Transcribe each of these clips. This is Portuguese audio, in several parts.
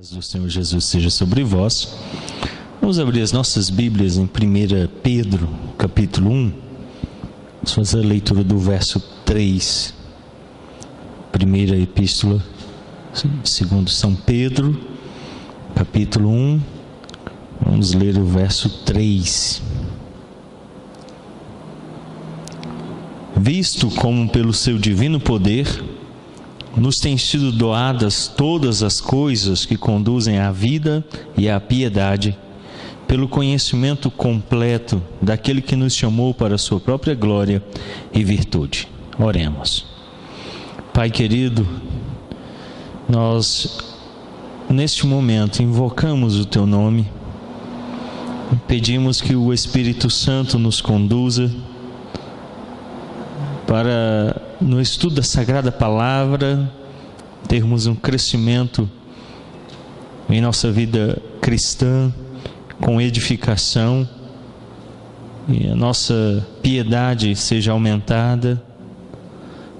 A paz do Senhor Jesus seja sobre vós. Vamos abrir as nossas Bíblias em 1 Pedro, capítulo 1. Vamos fazer a leitura do verso 3. Primeira epístola, segundo São Pedro, capítulo 1. Vamos ler o verso 3. Visto como pelo seu divino poder nos têm sido doadas todas as coisas que conduzem à vida e à piedade, pelo conhecimento completo daquele que nos chamou para a sua própria glória e virtude. Oremos. Pai querido, nós neste momento invocamos o Teu nome, pedimos que o Espírito Santo nos conduza para, no estudo da Sagrada Palavra, termos um crescimento em nossa vida cristã, com edificação, e a nossa piedade seja aumentada,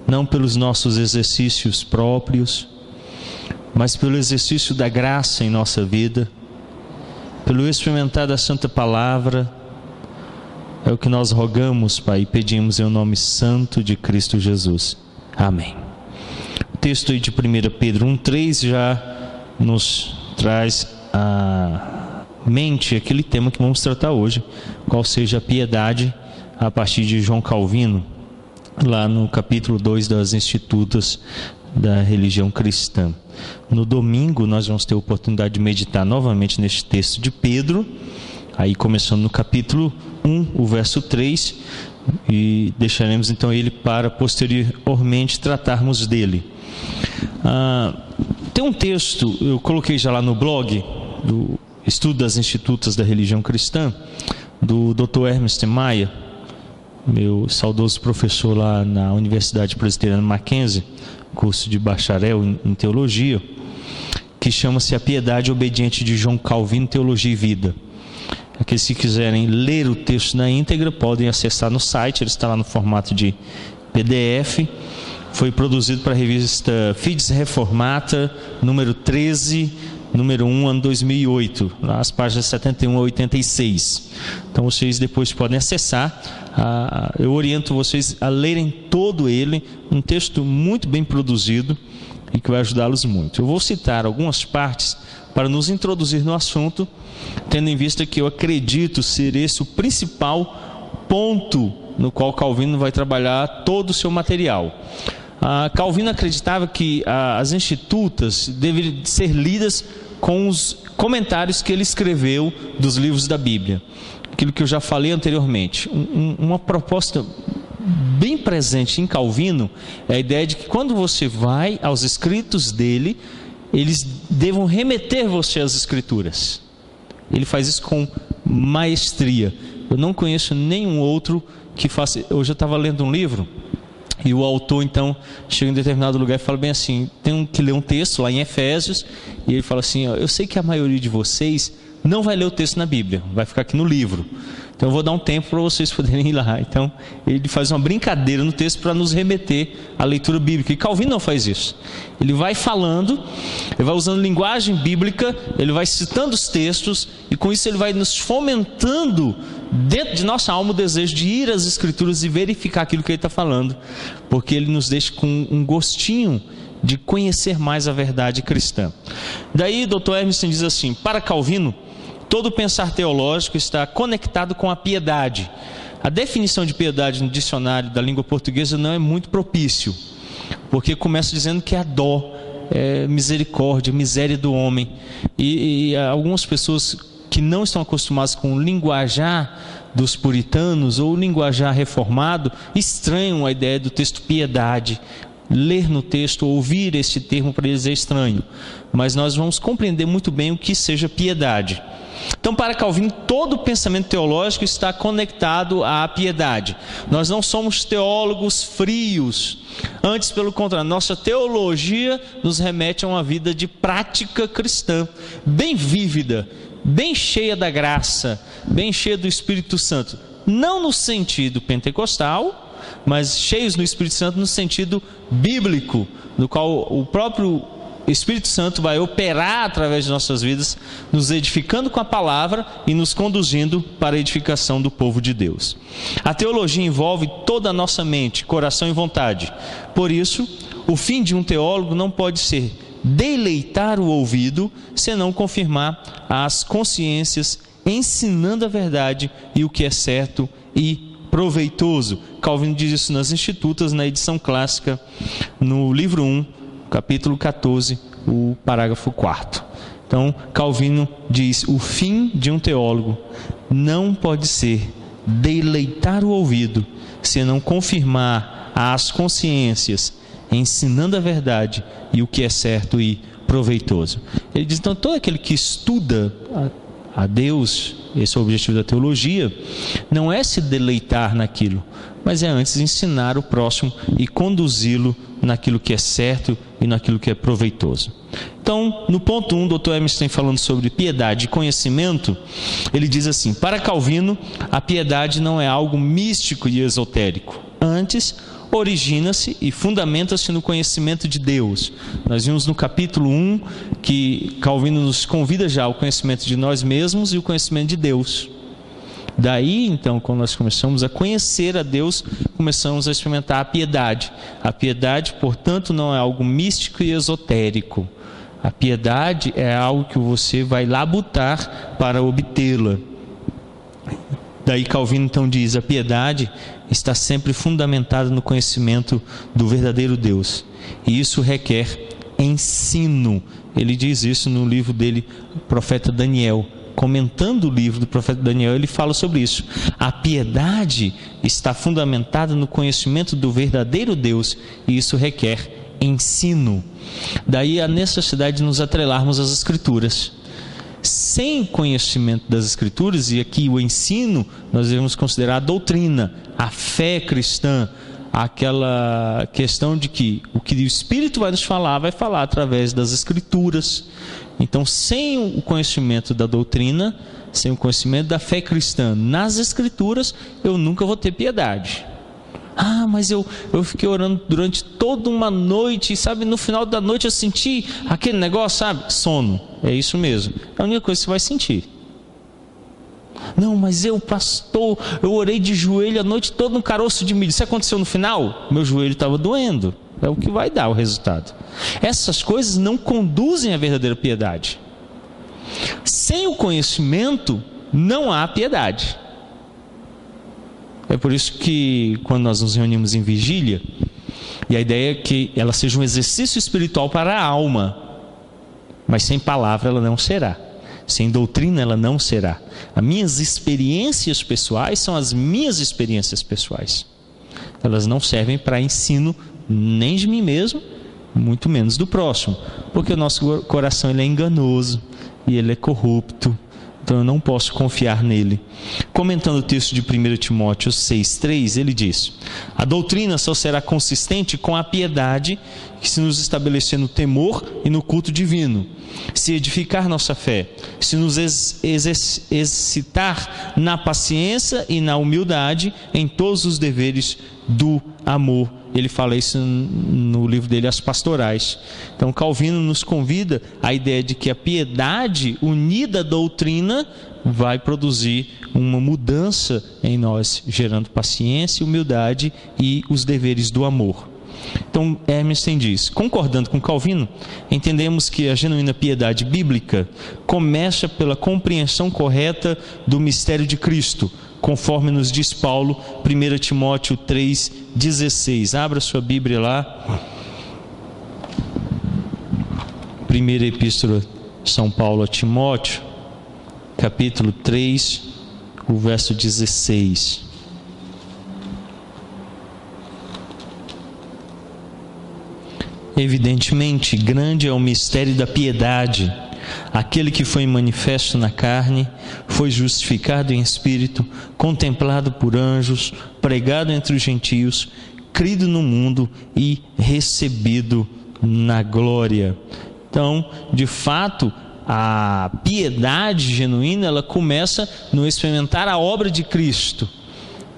não pelos nossos exercícios próprios, mas pelo exercício da graça em nossa vida, pelo experimentar da Santa Palavra. É o que nós rogamos, Pai, e pedimos em nome santo de Cristo Jesus. Amém. O texto aí de 1 Pedro 1,3 já nos traz à mente aquele tema que vamos tratar hoje, qual seja a piedade, a partir de João Calvino, lá no capítulo 2 das Institutas da Religião Cristã. No domingo nós vamos ter a oportunidade de meditar novamente neste texto de Pedro, aí começando no capítulo 1, o verso 3, e deixaremos então ele para posteriormente tratarmos dele. Tem um texto, eu coloquei já lá no blog, do Estudo das Institutas da Religião Cristã, do Dr. Ernest Maia, meu saudoso professor lá na Universidade Presbiteriana Mackenzie, curso de bacharel em Teologia, que chama-se A Piedade Obediente de João Calvino, Teologia e Vida. Aqueles que quiserem ler o texto na íntegra podem acessar no site, ele está lá no formato de PDF. Foi produzido para a revista Fides Reformata, número 13, número 1, ano 2008, lá as páginas 71 a 86. Então vocês depois podem acessar. Eu oriento vocês a lerem todo ele, um texto muito bem produzido e que vai ajudá-los muito. Eu vou citar algumas partes para nos introduzir no assunto, tendo em vista que eu acredito ser esse o principal ponto no qual Calvino vai trabalhar todo o seu material. Calvino acreditava que as Institutas deveriam ser lidas com os comentários que ele escreveu dos livros da Bíblia. Aquilo que eu já falei anteriormente. Uma proposta bem presente em Calvino é a ideia de que quando você vai aos escritos dele, eles devam remeter você às Escrituras. Ele faz isso com maestria. Eu não conheço nenhum outro que faça. Hoje eu estava lendo um livro e o autor então chega em determinado lugar e fala bem assim, tem que ler um texto lá em Efésios, e ele fala assim, eu sei que a maioria de vocês não vai ler o texto na Bíblia, vai ficar aqui no livro, então eu vou dar um tempo para vocês poderem ir lá. Então ele faz uma brincadeira no texto para nos remeter à leitura bíblica, e Calvino não faz isso. Ele vai falando, ele vai usando linguagem bíblica, ele vai citando os textos, e com isso ele vai nos fomentando dentro de nossa alma o desejo de ir às Escrituras e verificar aquilo que ele está falando, porque ele nos deixa com um gostinho de conhecer mais a verdade cristã. Daí Dr. Emerson diz assim, para Calvino, todo pensar teológico está conectado com a piedade. A definição de piedade no dicionário da língua portuguesa não é muito propício, porque começa dizendo que é a dó, é misericórdia, miséria do homem. E algumas pessoas que não estão acostumadas com o linguajar dos puritanos ou o linguajar reformado estranham a ideia do texto piedade. Ler no texto, ouvir este termo para eles é estranho, mas nós vamos compreender muito bem o que seja piedade. Então, para Calvino, todo pensamento teológico está conectado à piedade. Nós não somos teólogos frios, antes pelo contrário, nossa teologia nos remete a uma vida de prática cristã, bem vívida, bem cheia da graça, bem cheia do Espírito Santo, não no sentido pentecostal, mas cheios no Espírito Santo no sentido bíblico, no qual o próprio o Espírito Santo vai operar através de nossas vidas, nos edificando com a palavra e nos conduzindo para a edificação do povo de Deus. A teologia envolve toda a nossa mente, coração e vontade. Por isso, o fim de um teólogo não pode ser deleitar o ouvido, senão confirmar as consciências, ensinando a verdade e o que é certo e proveitoso. Calvino diz isso nas Institutas, na edição clássica, no livro 1, capítulo 14, o parágrafo 4º. Então, Calvino diz: o fim de um teólogo não pode ser deleitar o ouvido, senão confirmar as consciências, ensinando a verdade e o que é certo e proveitoso. Ele diz, então, todo aquele que estuda a Deus, esse é o objetivo da teologia, não é se deleitar naquilo, mas é antes ensinar o próximo e conduzi-lo naquilo que é certo e naquilo que é proveitoso. Então, no ponto 1, o Dr. Emerson falando sobre piedade e conhecimento, ele diz assim: para Calvino, a piedade não é algo místico e esotérico. Antes, origina-se e fundamenta-se no conhecimento de Deus. Nós vimos no capítulo 1 que Calvino nos convida já ao conhecimento de nós mesmos e o conhecimento de Deus. Daí, então, quando nós começamos a conhecer a Deus, começamos a experimentar a piedade. A piedade, portanto, não é algo místico e esotérico. A piedade é algo que você vai labutar para obtê-la. Daí Calvino então diz: a piedade está sempre fundamentada no conhecimento do verdadeiro Deus. E isso requer ensino. Ele diz isso no livro dele, o profeta Daniel. Comentando o livro do profeta Daniel, ele fala sobre isso. A piedade está fundamentada no conhecimento do verdadeiro Deus, e isso requer ensino. Daí a necessidade de nos atrelarmos às Escrituras. Sem conhecimento das Escrituras, e aqui o ensino, nós devemos considerar a doutrina, a fé cristã, aquela questão de que o que o Espírito vai nos falar, vai falar através das Escrituras. Então, sem o conhecimento da doutrina, sem o conhecimento da fé cristã nas Escrituras, eu nunca vou ter piedade. Ah, mas eu fiquei orando durante toda uma noite, e sabe, no final da noite eu senti aquele negócio, sabe, sono. É isso mesmo, é a única coisa que você vai sentir. Não, mas pastor, eu orei de joelho a noite toda no caroço de milho. Isso aconteceu no final? Meu joelho estava doendo. É o que vai dar o resultado. Essas coisas não conduzem à verdadeira piedade. Sem o conhecimento, não há piedade. É por isso que quando nós nos reunimos em vigília, e a ideia é que ela seja um exercício espiritual para a alma, mas sem palavra ela não será. Sem doutrina ela não será. As minhas experiências pessoais são as minhas experiências pessoais. Elas não servem para ensino nem de mim mesmo, muito menos do próximo, porque o nosso coração ele é enganoso e ele é corrupto. Então eu não posso confiar nele. Comentando o texto de 1 Timóteo 6,3, ele diz: a doutrina só será consistente com a piedade que se nos estabelecer no temor e no culto divino, se edificar nossa fé, se nos exercitar na paciência e na humildade em todos os deveres do amor. Ele fala isso no livro dele, As Pastorais. Então Calvino nos convida à ideia de que a piedade unida à doutrina vai produzir uma mudança em nós, gerando paciência, humildade e os deveres do amor. Então Emerson diz: concordando com Calvino, entendemos que a genuína piedade bíblica começa pela compreensão correta do mistério de Cristo, conforme nos diz Paulo, 1 Timóteo 3,16. Abra sua Bíblia lá. Primeira Epístola de São Paulo a Timóteo, capítulo 3, o verso 16. Evidentemente, grande é o mistério da piedade. Aquele que foi manifesto na carne, foi justificado em espírito, contemplado por anjos, pregado entre os gentios, crido no mundo e recebido na glória. Então, de fato, a piedade genuína, ela começa no experimentar a obra de Cristo.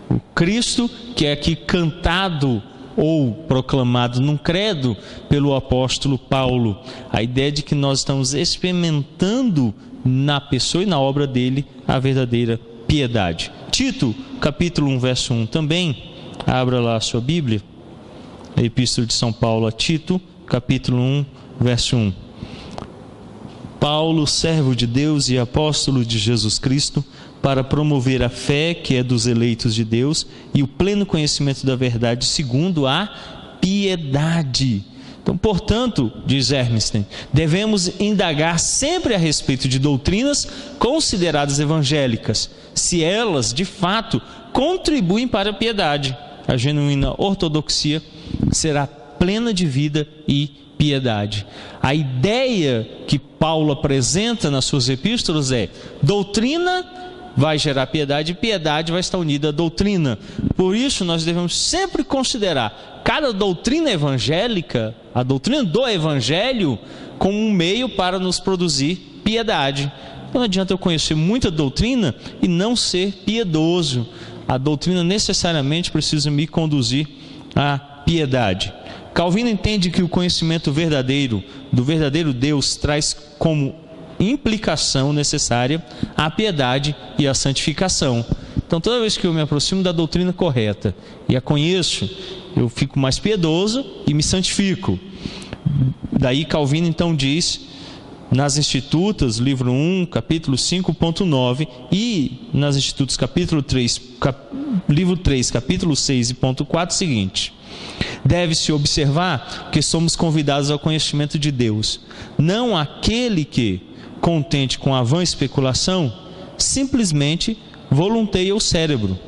O Cristo que é aqui cantado ou proclamado num credo pelo apóstolo Paulo. A ideia de que nós estamos experimentando na pessoa e na obra dele a verdadeira piedade. Tito, capítulo 1, verso 1 também. Abra lá a sua Bíblia. A Epístola de São Paulo a Tito, capítulo 1, verso 1. Paulo, servo de Deus e apóstolo de Jesus Cristo, para promover a fé que é dos eleitos de Deus e o pleno conhecimento da verdade segundo a piedade. Então, portanto, diz Hermsten, devemos indagar sempre a respeito de doutrinas consideradas evangélicas, se elas, de fato, contribuem para a piedade. A genuína ortodoxia será plena de vida e piedade. A ideia que Paulo apresenta nas suas epístolas é: doutrina vai gerar piedade e piedade vai estar unida à doutrina. Por isso nós devemos sempre considerar cada doutrina evangélica, a doutrina do evangelho, como um meio para nos produzir piedade. Não adianta eu conhecer muita doutrina e não ser piedoso. A doutrina necessariamente precisa me conduzir à piedade. Calvino entende que o conhecimento verdadeiro do verdadeiro Deus traz como implicação necessária a piedade e a santificação. Então, toda vez que eu me aproximo da doutrina correta e a conheço, eu fico mais piedoso e me santifico. Daí Calvino então diz, nas Institutas, livro 1, capítulo 5.9, e nas Institutas, livro 3, capítulo 6 e ponto 4, seguinte: deve-se observar que somos convidados ao conhecimento de Deus, não aquele que, contente com a vã especulação, simplesmente volunteia o cérebro,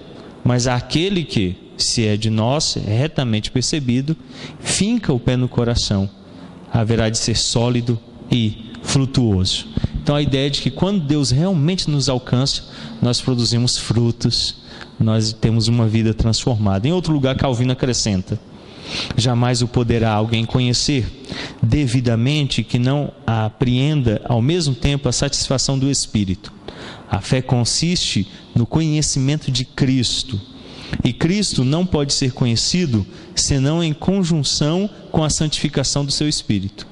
mas aquele que, se é de nós retamente percebido, finca o pé no coração, haverá de ser sólido e frutuoso. Então a ideia é de que quando Deus realmente nos alcança, nós produzimos frutos, nós temos uma vida transformada. Em outro lugar, Calvino acrescenta: jamais o poderá alguém conhecer devidamente que não apreenda ao mesmo tempo a satisfação do Espírito. A fé consiste no conhecimento de Cristo, e Cristo não pode ser conhecido senão em conjunção com a santificação do seu Espírito.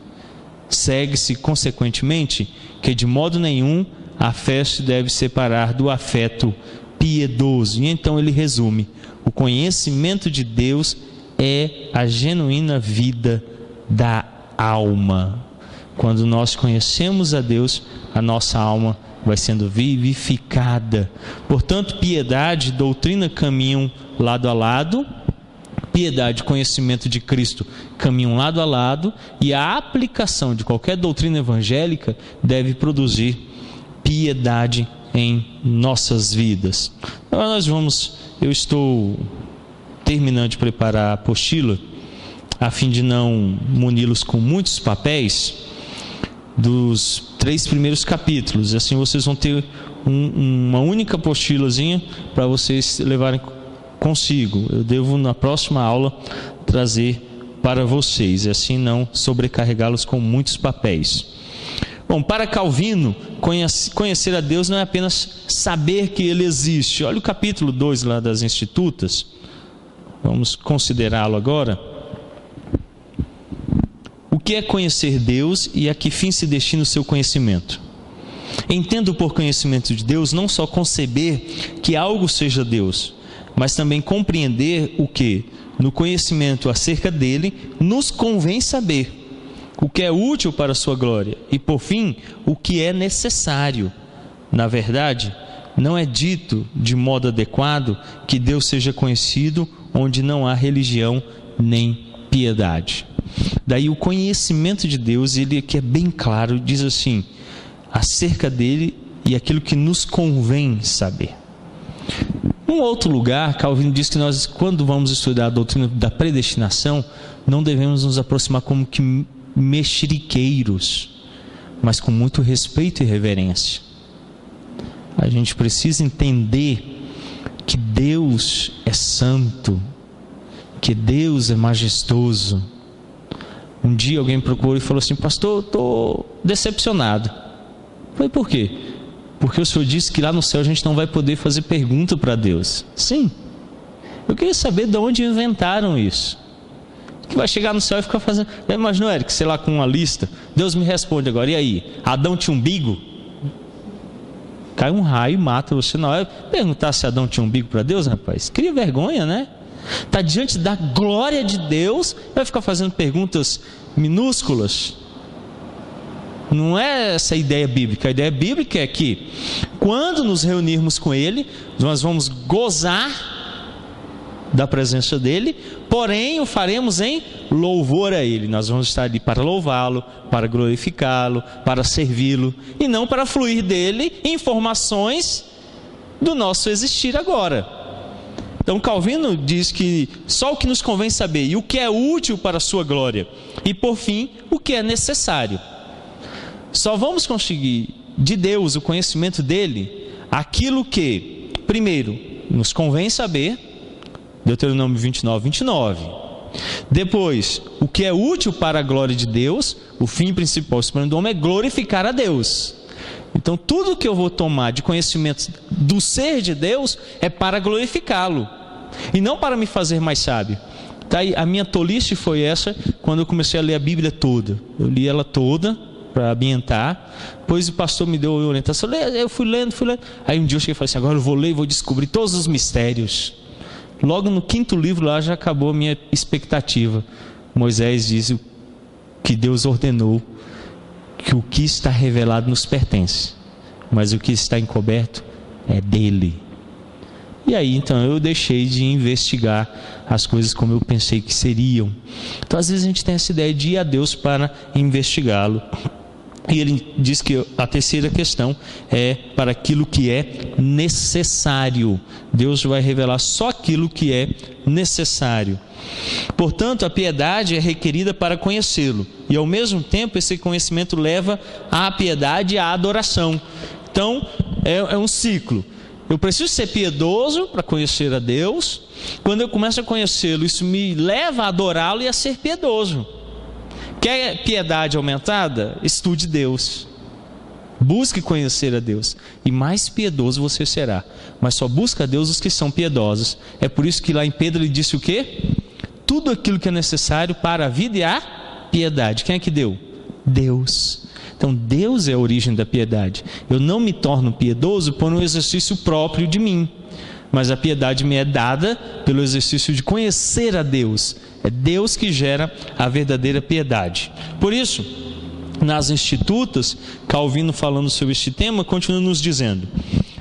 Segue-se, consequentemente, que de modo nenhum a fé se deve separar do afeto piedoso. E então ele resume: o conhecimento de Deus é a genuína vida da alma. Quando nós conhecemos a Deus, a nossa alma vai sendo vivificada. Portanto, piedade e doutrina caminham lado a lado. Piedade e conhecimento de Cristo caminham lado a lado, e a aplicação de qualquer doutrina evangélica deve produzir piedade em nossas vidas. Agora eu estou terminando de preparar a apostila, a fim de não muni-los com muitos papéis, dos 3 primeiros capítulos. Assim vocês vão ter uma única apostilazinha para vocês levarem consigo. Eu devo na próxima aula trazer para vocês, e assim não sobrecarregá-los com muitos papéis. Bom, para Calvino, conhecer a Deus não é apenas saber que Ele existe. Olha o capítulo 2 lá das Institutas. Vamos considerá-lo agora. O que é conhecer Deus e a que fim se destina o seu conhecimento? Entendo por conhecimento de Deus não só conceber que algo seja Deus, mas também compreender o que, no conhecimento acerca dele, nos convém saber, o que é útil para a sua glória e, por fim, o que é necessário. Na verdade, não é dito de modo adequado que Deus seja conhecido onde não há religião nem piedade. Daí o conhecimento de Deus, ele aqui é bem claro, diz assim, acerca dele e aquilo que nos convém saber. Num outro lugar, Calvino diz que nós, quando vamos estudar a doutrina da predestinação, não devemos nos aproximar como que mexeriqueiros, mas com muito respeito e reverência. A gente precisa entender que Deus é santo, que Deus é majestoso. Um dia alguém me procurou e falou assim: pastor, eu estou decepcionado. Eu falei: por quê? Porque o senhor disse que lá no céu a gente não vai poder fazer pergunta para Deus. Sim. Eu queria saber de onde inventaram isso. que vai chegar no céu e ficar fazendo. Já imaginou, Eric, sei lá, com uma lista? Deus me responde agora, e aí? Adão tinha umbigo? Cai um raio e mata você na hora. Perguntar se Adão tinha umbigo para Deus, rapaz? Cria vergonha, né? Está diante da glória de Deus, vai ficar fazendo perguntas minúsculas. Não é essa a ideia bíblica. A ideia bíblica é que quando nos reunirmos com Ele, nós vamos gozar da presença dEle, porém o faremos em louvor a Ele. Nós vamos estar ali para louvá-lo, para glorificá-lo, para servi-lo, e não para fluir dEle informações do nosso existir agora. Então Calvino diz que só o que nos convém saber, e o que é útil para a sua glória, e por fim, o que é necessário. Só vamos conseguir de Deus, o conhecimento dele, aquilo que, primeiro, nos convém saber, Deuteronômio 29, 29. Depois, o que é útil para a glória de Deus, o fim principal, o supremo do homem, é glorificar a Deus. Então tudo que eu vou tomar de conhecimento do ser de Deus é para glorificá-lo e não para me fazer mais sábio. Tá aí, a minha tolice foi essa quando eu comecei a ler a Bíblia toda. Eu li ela toda para ambientar, depois o pastor me deu a orientação, eu fui lendo. Aí um dia eu cheguei e falei assim, agora eu vou ler e vou descobrir todos os mistérios. Logo no 5º livro lá já acabou a minha expectativa. Moisés diz que Deus ordenou que o que está revelado nos pertence, mas o que está encoberto é dele. E aí então eu deixei de investigar as coisas como eu pensei que seriam. Então às vezes a gente tem essa ideia de ir a Deus para investigá-lo. E ele diz que a terceira questão é para aquilo que é necessário. Deus vai revelar só aquilo que é necessário. Portanto, a piedade é requerida para conhecê-lo, e ao mesmo tempo esse conhecimento leva à piedade e à adoração. Então é um ciclo. Eu preciso ser piedoso para conhecer a Deus. Quando eu começo a conhecê-lo, isso me leva a adorá-lo e a ser piedoso. Quer piedade aumentada? Estude Deus, busque conhecer a Deus, e mais piedoso você será. Mas só busca a Deus os que são piedosos. É por isso que lá em Pedro ele disse o quê? Tudo aquilo que é necessário para a vida e a piedade. Quem é que deu? Deus. Então Deus é a origem da piedade. Eu não me torno piedoso por um exercício próprio de mim, mas a piedade me é dada pelo exercício de conhecer a Deus. É Deus que gera a verdadeira piedade. Por isso, nas Institutas, Calvino, falando sobre este tema, continua nos dizendo: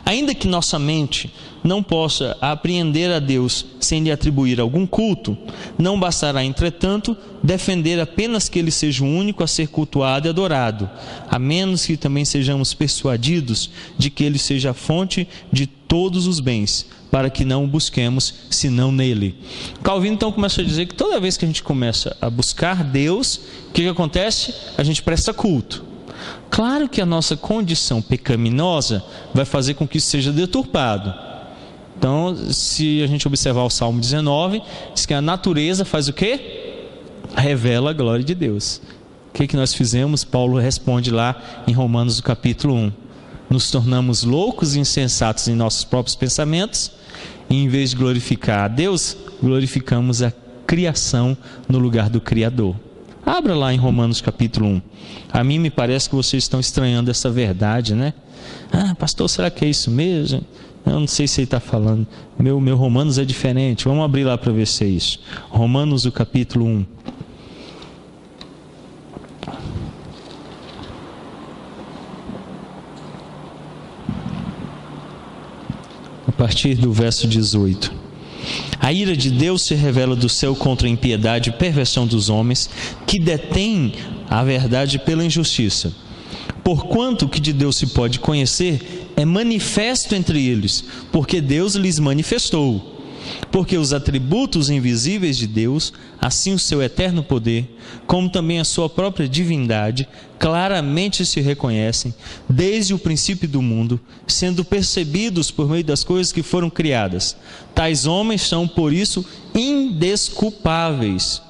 ainda que nossa mente não possa apreender a Deus sem lhe atribuir algum culto, não bastará, entretanto, defender apenas que Ele seja o único a ser cultuado e adorado, a menos que também sejamos persuadidos de que Ele seja a fonte de todos os bens, para que não o busquemos senão nele. Calvino então começa a dizer que toda vez que a gente começa a buscar Deus, o que acontece? A gente presta culto. Claro que a nossa condição pecaminosa vai fazer com que isso seja deturpado. Então, se a gente observar o Salmo 19, diz que a natureza faz o quê? Revela a glória de Deus. O que nós fizemos? Paulo responde lá em Romanos, no capítulo 1. Nos tornamos loucos e insensatos em nossos próprios pensamentos, e em vez de glorificar a Deus, glorificamos a criação no lugar do Criador. Abra lá em Romanos capítulo 1. A mim me parece que vocês estão estranhando essa verdade, né? Ah, pastor, será que é isso mesmo? Eu não sei se ele está falando. Meu Romanos é diferente. Vamos abrir lá para ver se é isso. Romanos, o capítulo 1. A partir do verso 18. A ira de Deus se revela do céu contra a impiedade e perversão dos homens, que detêm a verdade pela injustiça. Porquanto o que de Deus se pode conhecer é manifesto entre eles, porque Deus lhes manifestou. Porque os atributos invisíveis de Deus, assim o seu eterno poder, como também a sua própria divindade, claramente se reconhecem desde o princípio do mundo, sendo percebidos por meio das coisas que foram criadas. Tais homens são, por isso, indesculpáveis,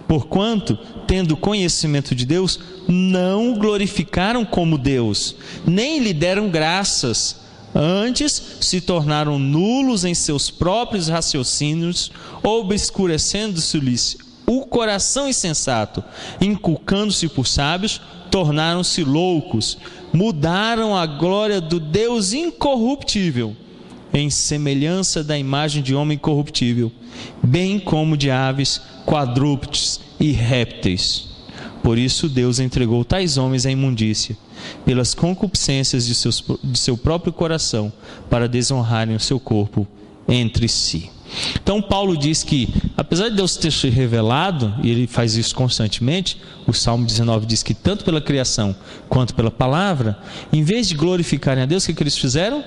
porquanto, tendo conhecimento de Deus, não o glorificaram como Deus, nem lhe deram graças. Antes se tornaram nulos em seus próprios raciocínios, obscurecendo-se-lhes o coração insensato, inculcando-se por sábios, tornaram-se loucos, mudaram a glória do Deus incorruptível em semelhança da imagem de homem corruptível, bem como de aves, quadrúpedes e répteis. Por isso Deus entregou tais homens à imundícia, pelas concupiscências de seu próprio coração, para desonrarem o seu corpo entre si. Então Paulo diz que, apesar de Deus ter se revelado, e ele faz isso constantemente, o Salmo 19 diz que tanto pela criação quanto pela palavra, em vez de glorificarem a Deus, o que eles fizeram?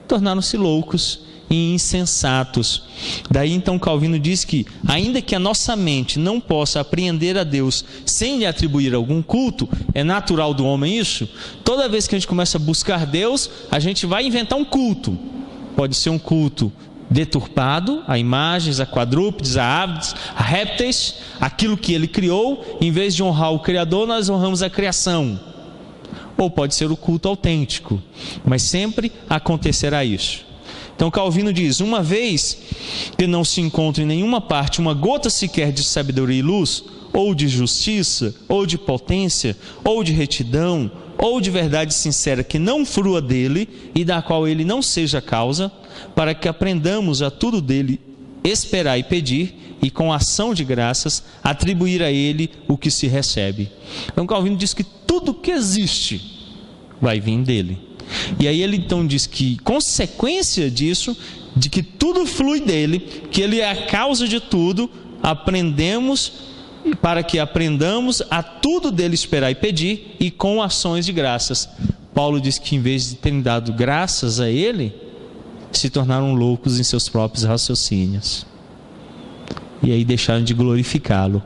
Tornaram-se loucos e insensatos. Daí então Calvino diz que, ainda que a nossa mente não possa apreender a Deus sem lhe atribuir algum culto, é natural do homem isso. Toda vez que a gente começa a buscar Deus, a gente vai inventar um culto. Pode ser um culto deturpado, a imagens, a quadrúpedes, a aves, a répteis, aquilo que ele criou. Em vez de honrar o Criador, nós honramos a criação. Ou pode ser o culto autêntico, mas sempre acontecerá isso. Então Calvino diz: uma vez que não se encontra em nenhuma parte uma gota sequer de sabedoria e luz, ou de justiça, ou de potência, ou de retidão, ou de verdade sincera que não frua dele e da qual ele não seja causa, para que aprendamos a tudo dele esperar e pedir, e com ação de graças atribuir a ele o que se recebe. Então Calvino diz que tudo que existe vai vir dele. E aí ele então diz que, consequência disso, de que tudo flui dele, que ele é a causa de tudo, para que aprendamos a tudo dele esperar e pedir, e com ações de graças. Paulo diz que, em vez de terem dado graças a ele, se tornaram loucos em seus próprios raciocínios, e aí deixaram de glorificá-lo.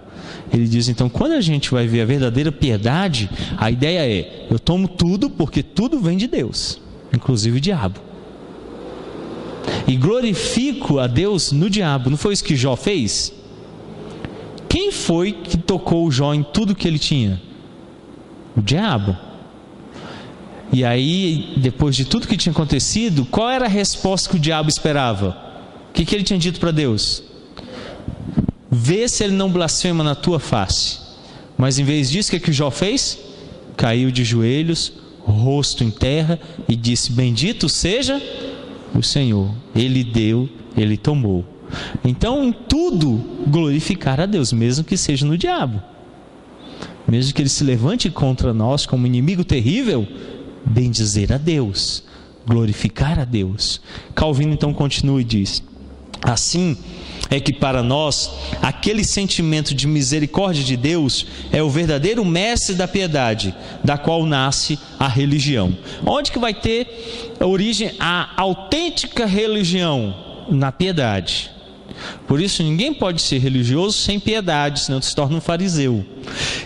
Ele diz então, quando a gente vai ver a verdadeira piedade, a ideia é: eu tomo tudo porque tudo vem de Deus, inclusive o diabo, e glorifico a Deus no diabo. Não foi isso que Jó fez? Quem foi que tocou Jó em tudo que ele tinha? O diabo. E aí, depois de tudo que tinha acontecido, qual era a resposta que o diabo esperava? O que ele tinha dito para Deus? Vê se ele não blasfema na tua face. Mas em vez disso, o que Jó fez? Caiu de joelhos, rosto em terra, e disse: bendito seja o Senhor, Ele deu, Ele tomou. Então, em tudo, glorificar a Deus, mesmo que seja no diabo, mesmo que ele se levante contra nós como inimigo terrível, bendizer a Deus, glorificar a Deus. Calvino então continua e diz: assim é que para nós, aquele sentimento de misericórdia de Deus é o verdadeiro mestre da piedade, da qual nasce a religião. Onde que vai ter origem a autêntica religião? Na piedade. Por isso ninguém pode ser religioso sem piedade, senão se torna um fariseu.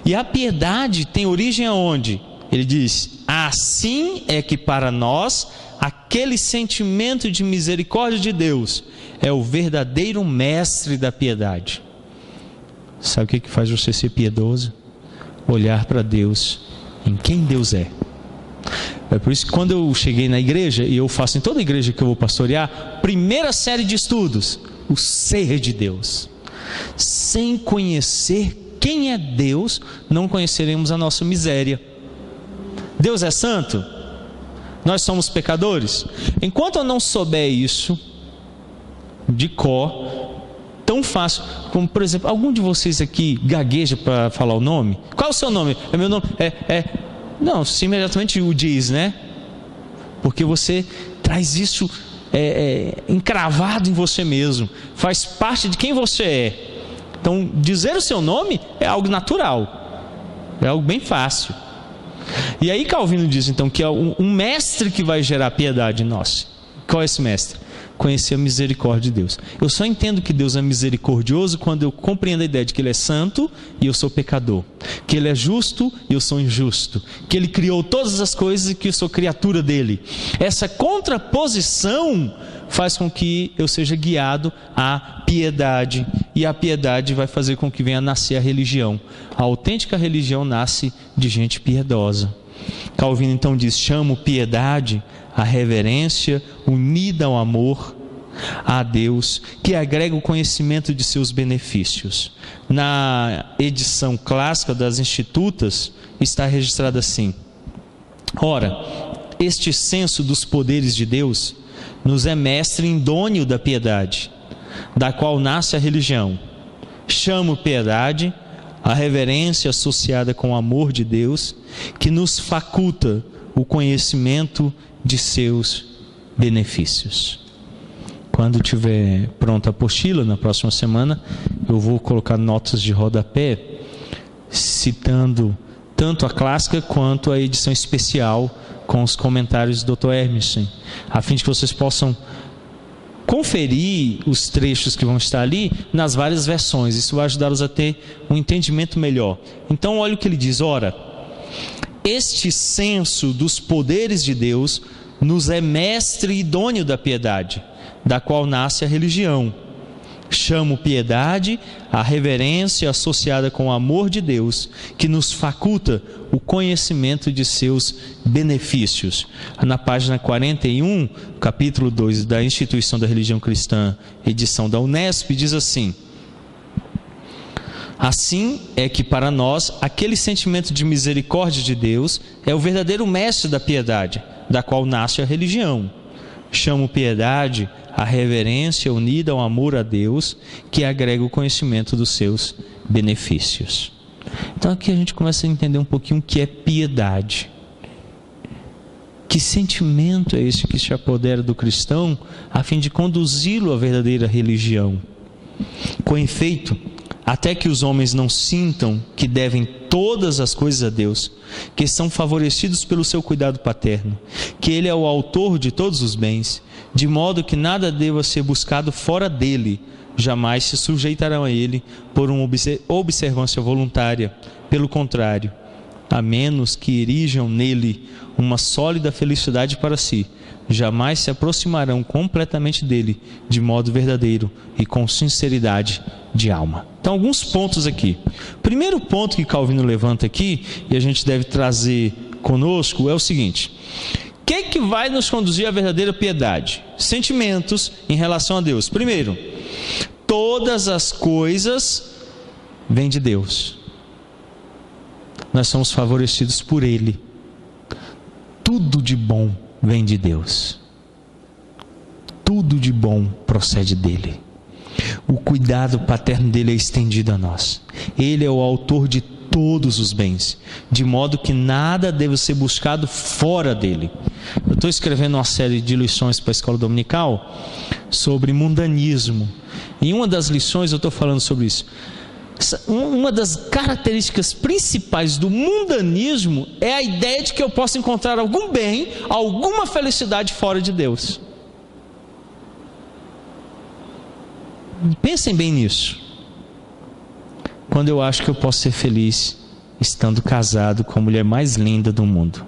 E a piedade tem origem aonde? Ele diz: assim é que para nós, aquele sentimento de misericórdia de Deus é o verdadeiro mestre da piedade. Sabe o que faz você ser piedoso? Olhar para Deus, em quem Deus é. É por isso que quando eu cheguei na igreja, e eu faço em toda igreja que eu vou pastorear, primeira série de estudos, o ser de Deus. Sem conhecer quem é Deus, não conheceremos a nossa miséria. Deus é santo? Nós somos pecadores? Enquanto eu não souber isso de cor, tão fácil como, por exemplo, algum de vocês aqui gagueja para falar o nome? Qual é o seu nome? É meu nome? Não, se imediatamente o diz, né? Porque você traz isso encravado em você mesmo, faz parte de quem você é. Então, dizer o seu nome é algo natural, é algo bem fácil. E aí Calvino diz então que é um mestre que vai gerar piedade em nós. Qual é esse mestre? Conhecer a misericórdia de Deus. Eu só entendo que Deus é misericordioso quando eu compreendo a ideia de que Ele é santo e eu sou pecador, que Ele é justo e eu sou injusto, que Ele criou todas as coisas e que eu sou criatura dEle. Essa contraposição faz com que eu seja guiado à piedade, e a piedade vai fazer com que venha a nascer a religião. A autêntica religião nasce de gente piedosa. Calvino então diz: chamo piedade a reverência unida ao amor, a Deus, que agrega o conhecimento de seus benefícios. Na edição clássica das Institutas está registrado assim: ora, este senso dos poderes de Deus nos é mestre idôneo da piedade, da qual nasce a religião. Chamo piedade a reverência associada com o amor de Deus, que nos faculta o conhecimento de seus benefícios. Quando tiver pronta a apostila, na próxima semana, eu vou colocar notas de rodapé, citando tanto a clássica quanto a edição especial com os comentários do Dr. Hermesen, a fim de que vocês possam conferir os trechos que vão estar ali nas várias versões. Isso vai ajudá-los a ter um entendimento melhor. Então, olha o que ele diz: ora, este senso dos poderes de Deus nos é mestre idôneo da piedade, da qual nasce a religião. Chamo piedade a reverência associada com o amor de Deus, que nos faculta o conhecimento de seus benefícios. Na página 41, capítulo 2 da Instituição da Religião Cristã, edição da Unesp, diz assim: assim é que para nós aquele sentimento de misericórdia de Deus é o verdadeiro mestre da piedade, da qual nasce a religião. Chamo piedade a reverência unida ao amor a Deus, que agrega o conhecimento dos seus benefícios. Então aqui a gente começa a entender um pouquinho o que é piedade. Que sentimento é esse que se apodera do cristão a fim de conduzi-lo à verdadeira religião? Com efeito, até que os homens não sintam que devem todas as coisas a Deus, que são favorecidos pelo seu cuidado paterno, que Ele é o autor de todos os bens, de modo que nada deva ser buscado fora dele, jamais se sujeitarão a Ele por uma observância voluntária. Pelo contrário, a menos que erijam nele uma sólida felicidade para si, jamais se aproximarão completamente dele, de modo verdadeiro e com sinceridade de alma. Então, alguns pontos aqui. Primeiro ponto que Calvino levanta aqui, e a gente deve trazer conosco, é o seguinte: o que vai nos conduzir à verdadeira piedade? Sentimentos em relação a Deus. Primeiro, todas as coisas vêm de Deus. Nós somos favorecidos por Ele. Tudo de bom vem de Deus. Tudo de bom procede dEle. O cuidado paterno dEle é estendido a nós. Ele é o autor de todos os bens, de modo que nada deve ser buscado fora dEle. Eu estou escrevendo uma série de lições para a escola dominical sobre mundanismo. Em uma das lições eu estou falando sobre isso. Uma das características principais do mundanismo é a ideia de que eu posso encontrar algum bem, alguma felicidade fora de Deus. Pensem bem nisso. Quando eu acho que eu posso ser feliz estando casado com a mulher mais linda do mundo.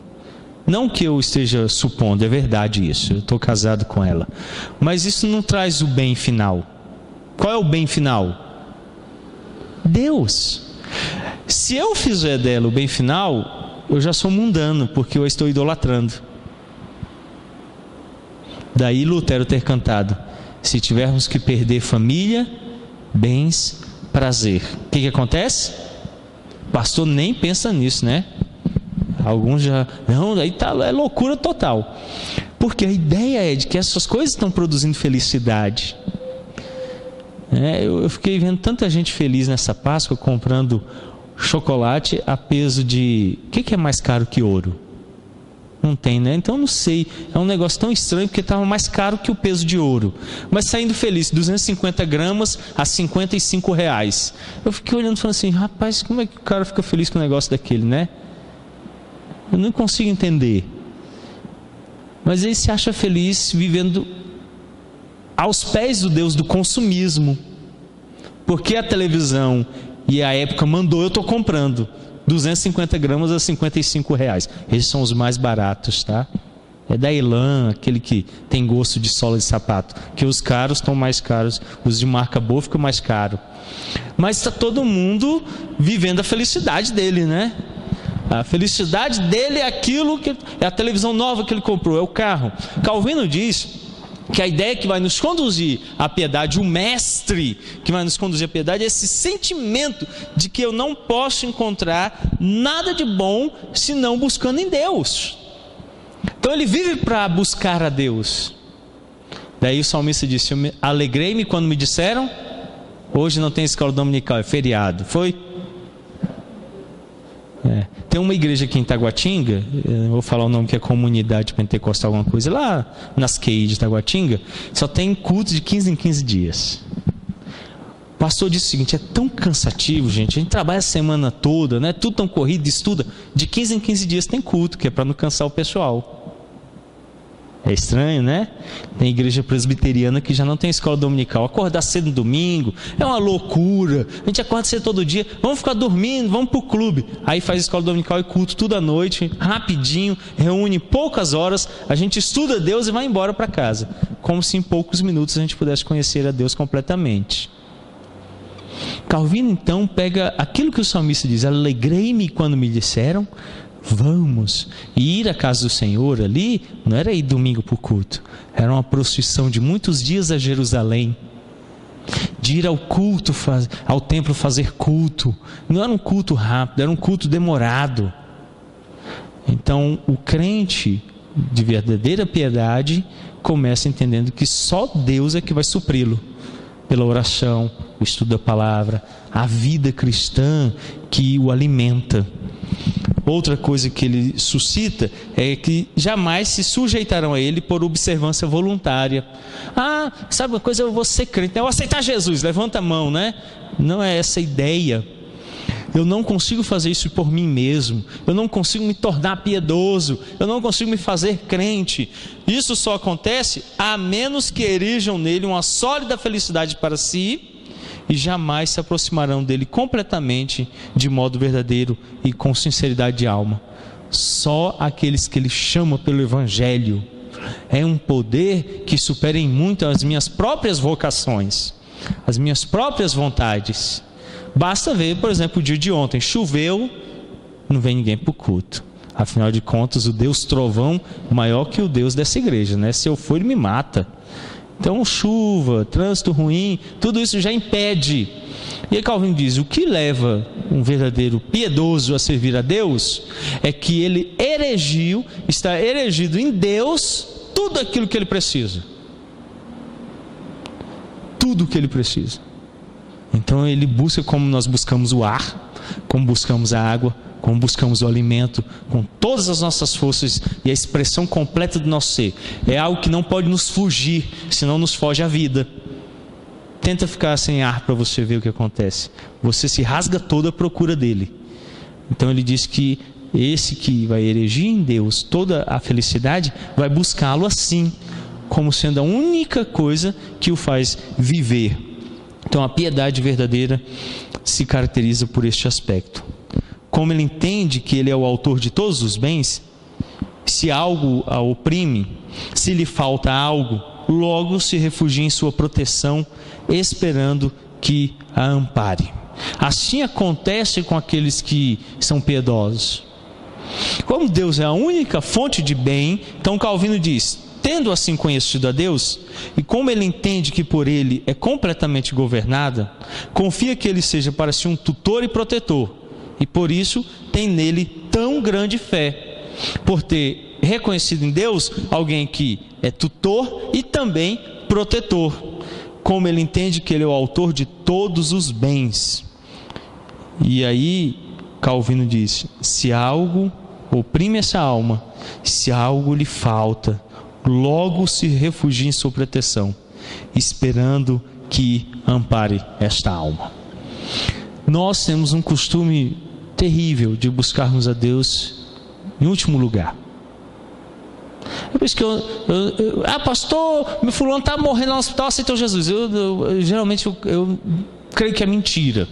Não que eu esteja supondo, é verdade isso, eu estou casado com ela. Mas isso não traz o bem final. Qual é o bem final? Deus. Se eu fizer dela o bem final, eu já sou mundano, porque eu a estou idolatrando. Daí Lutero ter cantado: se tivermos que perder família, bens, prazer. O que acontece? O pastor nem pensa nisso, né? Alguns já... Não, daí tá, é loucura total. Porque a ideia é de que essas coisas estão produzindo felicidade. Eu fiquei vendo tanta gente feliz nessa Páscoa comprando chocolate a peso de... O que é mais caro que ouro? Não tem, né? Então não sei, é um negócio tão estranho, porque estava mais caro que o peso de ouro, mas saindo feliz, 250 gramas a R$55. Eu fiquei olhando e falando assim: rapaz, como é que o cara fica feliz com um negócio daquele, né? Eu não consigo entender. Mas ele se acha feliz vivendo aos pés do Deus do consumismo, porque a televisão e a época mandou, eu estou comprando 250 gramas a R$55. Esses são os mais baratos, tá? É da Elan, aquele que tem gosto de sola de sapato. Que os caros estão mais caros, os de marca boa ficam mais caros. Mas está todo mundo vivendo a felicidade dele, né? A felicidade dele é aquilo que é a televisão nova que ele comprou, é o carro. Calvino diz Que a ideia que vai nos conduzir à piedade, o mestre que vai nos conduzir à piedade, é esse sentimento de que eu não posso encontrar nada de bom senão buscando em Deus. Então ele vive para buscar a Deus. Daí o salmista disse: eu alegrei-me quando me disseram, hoje não tem escola dominical, é feriado. Foi? Tem uma igreja aqui em Taguatinga, eu vou falar o nome, que é Comunidade Pentecostal alguma coisa, lá nas QI de Taguatinga, só tem culto de 15 em 15 dias. O pastor disse o seguinte: é tão cansativo, gente, a gente trabalha a semana toda, né? Tudo tão corrido, estuda, de 15 em 15 dias tem culto, que é para não cansar o pessoal. É estranho, né? Tem igreja presbiteriana que já não tem escola dominical. Acordar cedo no domingo é uma loucura. A gente acorda cedo todo dia, vamos ficar dormindo, vamos para o clube. Aí faz escola dominical e culto tudo à noite, rapidinho, reúne poucas horas, a gente estuda a Deus e vai embora para casa. Como se em poucos minutos a gente pudesse conhecer a Deus completamente. Calvino então pega aquilo que o salmista diz: alegrei-me quando me disseram, vamos. E ir à casa do Senhor ali não era ir domingo para o culto, era uma procissão de muitos dias a Jerusalém, de ir ao culto, ao templo fazer culto. Não era um culto rápido, era um culto demorado. Então o crente de verdadeira piedade começa entendendo que só Deus é que vai supri-lo, pela oração, o estudo da palavra, a vida cristã que o alimenta. Outra coisa que ele suscita é que jamais se sujeitarão a ele por observância voluntária. Ah, sabe uma coisa, eu vou ser crente, eu vou aceitar Jesus, levanta a mão, né? Não é essa a ideia. Eu não consigo fazer isso por mim mesmo, eu não consigo me tornar piedoso, eu não consigo me fazer crente. Isso só acontece a menos que erijam nele uma sólida felicidade para si, e jamais se aproximarão dele completamente, de modo verdadeiro e com sinceridade de alma. Só aqueles que ele chama pelo Evangelho. É um poder que supera em muito as minhas próprias vocações, as minhas próprias vontades. Basta ver, por exemplo, o dia de ontem: choveu, não vem ninguém para o culto. Afinal de contas, o Deus trovão maior que o Deus dessa igreja, né? Se eu for, ele me mata. Então chuva, trânsito ruim, tudo isso já impede. E aí Calvino diz: o que leva um verdadeiro piedoso a servir a Deus é que ele está erigido em Deus tudo aquilo que ele precisa. Tudo o que ele precisa. Então ele busca como nós buscamos o ar, como buscamos a água, como buscamos o alimento, com todas as nossas forças e a expressão completa do nosso ser. É algo que não pode nos fugir, senão nos foge a vida. Tenta ficar sem ar para você ver o que acontece. Você se rasga todo à procura dele. Então ele diz que esse que vai erigir em Deus toda a felicidade, vai buscá-lo assim, como sendo a única coisa que o faz viver. Então a piedade verdadeira se caracteriza por este aspecto. Como ele entende que ele é o autor de todos os bens, se algo a oprime, se lhe falta algo, logo se refugia em sua proteção, esperando que a ampare. Assim acontece com aqueles que são piedosos. Como Deus é a única fonte de bem, então Calvino diz: tendo assim conhecido a Deus, e como ele entende que por ele é completamente governada, confia que ele seja para si um tutor e protetor, e por isso tem nele tão grande fé, por ter reconhecido em Deus alguém que é tutor e também protetor. Como ele entende que ele é o autor de todos os bens. E aí Calvino diz: se algo oprime essa alma, se algo lhe falta, logo se refugia em sua proteção, esperando que ampare esta alma. Nós temos um costume terrível de buscarmos a Deus em último lugar. É por isso que pastor, meu fulano está morrendo no hospital, aceitou Jesus. Geralmente eu creio que é mentira.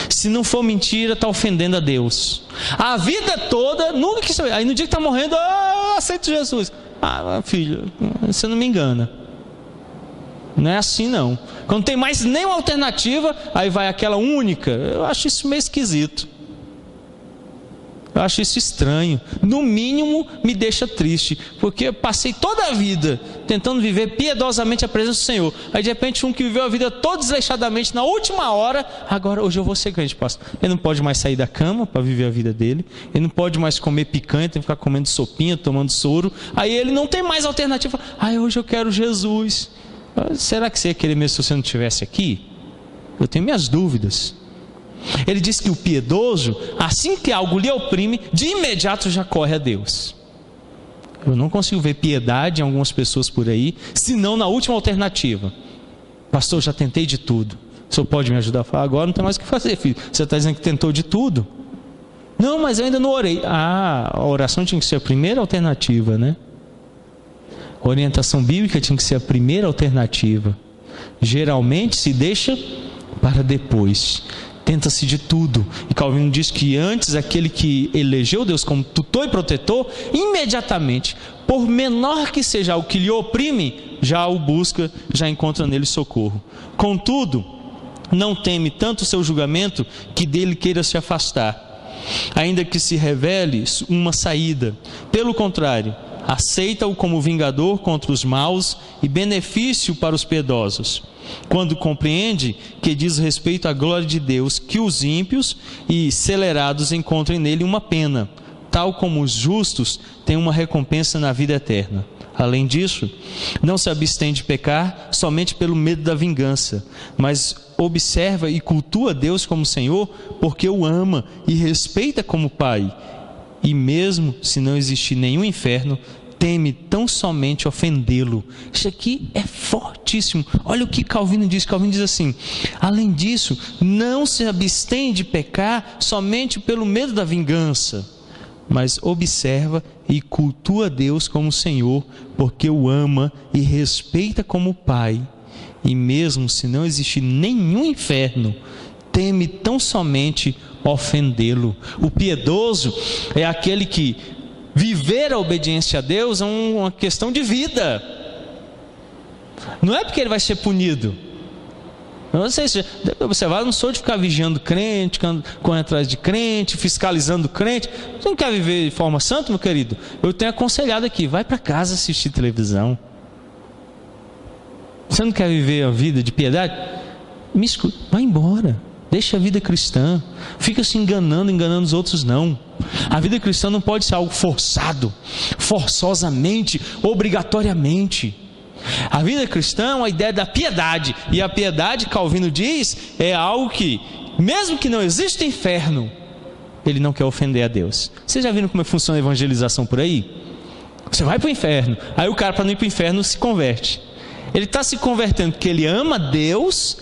Se não for mentira, está ofendendo a Deus. A vida toda, nunca quis saber. Aí no dia que está morrendo, aceito Jesus. Filho, você não me engana. Não é assim não. Quando tem mais nenhuma alternativa, aí vai aquela única. Eu acho isso meio esquisito. Eu acho isso estranho. No mínimo, me deixa triste, porque eu passei toda a vida tentando viver piedosamente a presença do Senhor. Aí de repente um que viveu a vida toda desleixadamente na última hora, agora hoje eu vou ser crente, pastor. Ele não pode mais sair da cama para viver a vida dele. Ele não pode mais comer picanha, tem que ficar comendo sopinha, tomando soro. Aí ele não tem mais alternativa. Hoje eu quero Jesus. Será que você ia querer mesmo se você não estivesse aqui? Eu tenho minhas dúvidas. Ele diz que o piedoso, assim que algo lhe oprime, de imediato já corre a Deus. Eu não consigo ver piedade em algumas pessoas por aí, senão na última alternativa. Pastor, já tentei de tudo. O senhor pode me ajudar a falar? Agora não tem mais o que fazer, filho. Você está dizendo que tentou de tudo? Não, mas eu ainda não orei. A oração tinha que ser a primeira alternativa, né? A orientação bíblica tinha que ser a primeira alternativa. Geralmente se deixa para depois. Tenta-se de tudo. E Calvino diz que antes aquele que elegeu Deus como tutor e protetor, imediatamente, por menor que seja o que lhe oprime, já o busca, já encontra nele socorro. Contudo, não teme tanto o seu julgamento que dele queira se afastar, ainda que se revele uma saída. Pelo contrário, aceita-o como vingador contra os maus e benefício para os piedosos, quando compreende que diz respeito à glória de Deus, que os ímpios e celerados encontrem nele uma pena, tal como os justos têm uma recompensa na vida eterna. Além disso, não se abstém de pecar somente pelo medo da vingança, mas observa e cultua Deus como Senhor, porque o ama e respeita como Pai. E mesmo se não existir nenhum inferno, teme tão somente ofendê-lo. Isso aqui é fortíssimo. Olha o que Calvino diz. Calvino diz assim: além disso, não se abstém de pecar somente pelo medo da vingança, mas observa e cultua Deus como Senhor, porque o ama e respeita como Pai. E mesmo se não existir nenhum inferno, teme tão somente ofendê-lo. O piedoso é aquele que viver a obediência a Deus é uma questão de vida. Não é porque ele vai ser punido. Não sei se você vai, não sou de ficar vigiando crente, correndo atrás de crente, fiscalizando crente. Você não quer viver de forma santa, meu querido? Eu tenho aconselhado aqui, vai para casa assistir televisão. Você não quer viver a vida de piedade? Me escuta, vai embora. Deixa a vida cristã. Fica se enganando os outros não. A vida cristã não pode ser algo forçado, forçosamente, obrigatoriamente. A vida cristã é uma ideia da piedade. E a piedade, Calvino diz, é algo que, mesmo que não exista inferno, ele não quer ofender a Deus. Vocês já viram como funciona a evangelização por aí? Você vai para o inferno. Aí o cara, para não ir para o inferno, se converte. Ele está se convertendo porque ele ama Deus,